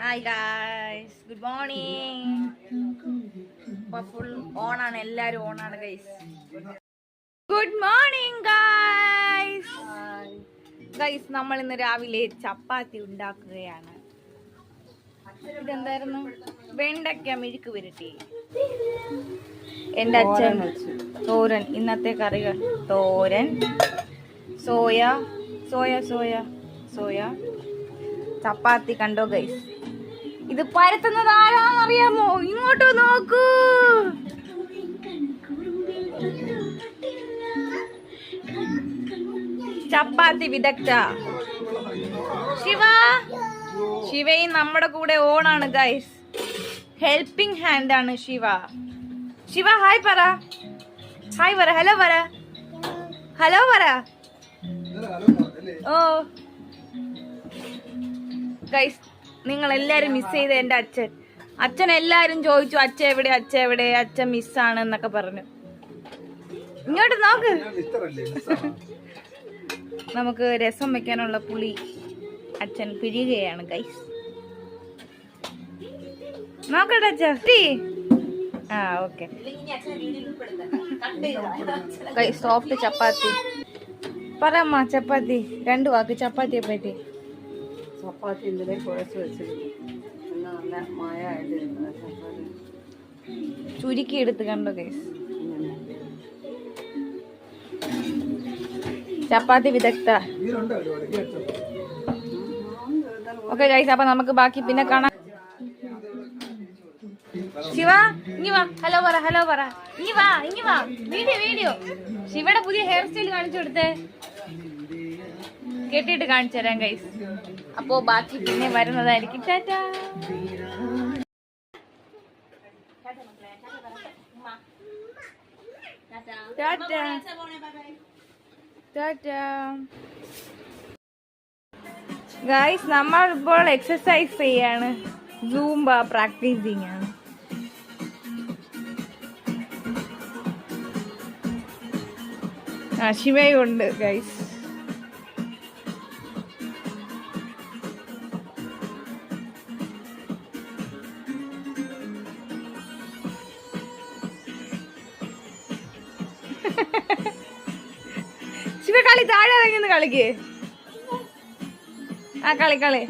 Hi guys, good morning. ഇപ്പൊ full ഓണാണ്, എല്ലാരും ഓണാണ് guys. Good morning guys. Guys, നമ്മൾ ഇന്ന് രാവിലെ ചപ്പാത്തി ഉണ്ടാക്കുകയാണ്. ഇതെന്തായിരുന്നു? വെണ്ടയ്ക്ക മെഴുക്ക് പുരട്ടി. എൻ്റെ അച്ഛൻ തോരൻ. ഇന്നത്തെ കറികൾ തോരൻ, സോയ സോയ സോയ സോയ ചപ്പാത്തി. കണ്ടോ ഗൈസ്, ഇത് പരത്തുന്നത് ആരാന്നറിയാമോ? ഇങ്ങോട്ട് നോക്കൂ. ചപ്പാത്തി വിദഗ്ധ ശിവയും നമ്മുടെ കൂടെ ഓണാണ് ഗൈസ്. ഹെൽപ്പിംഗ് ഹാൻഡ് ആണ് ശിവ. ഹായ് പറ, ഹായ് പറ, ഹലോ പറ, ഹലോ പറ. ഓ ഗൈസ്, നിങ്ങൾ എല്ലാരും മിസ് ചെയ്ത എൻ്റെ അച്ഛൻ എല്ലാരും ചോദിച്ചു അച്ഛൻ എവിടെ, അച്ഛൻ മിസ്സാണ് എന്നൊക്കെ പറഞ്ഞു. ഇങ്ങോട്ട് നോക്ക്. നമുക്ക് രസം വെക്കാനുള്ള പുളി അച്ഛൻ പിഴിയുകയാണ് ഗൈസ്. നോക്കട്ടെ അച്ഛാ. ആ ഓക്കെ. സോഫ്റ്റ് ചപ്പാത്തി. പറമ്മ ചപ്പാത്തി, 2 വാക്ക് ചപ്പാത്തിയെ പറ്റി. ചപ്പാത്തി ഇന്നലെ കുഴച്ച് വെച്ചിരുന്നു. നല്ല മഴയായിട്ട് ചുരുക്കി എടുത്ത് കണ്ടോ ഗൈസ്. ചപ്പാത്തി വിദഗ്ധ. ഓക്കെ ഗൈസ്, അപ്പൊ നമുക്ക് ബാക്കി പിന്നെ കാണാം. ശിവ ഇങ്ങി വാ, ഹലോ പറ, ഹലോ പറ. ഇങ്ങി വാ. വീഡിയോ. ശിവയുടെ പുതിയ ഹെയർ സ്റ്റൈൽ കാണിച്ചു കൊടുത്തേ. കെട്ടിയിട്ട് കാണിച്ചു തരാം ഗൈസ്. അപ്പോ ബാക്കി പിന്നെ വരുന്നതായിരിക്കും. ടാറ്റാ. ഗൈസ്, നമ്മൾ ഇപ്പോൾ എക്സസൈസ് ചെയ്യാണ്. സൂംബ പ്രാക്ടീസിങ് ആണ്. ശിവയുണ്ട് ഗൈസ്. ശിവ കളി, താഴെ ഇറങ്ങി കളിക്ക്. കളി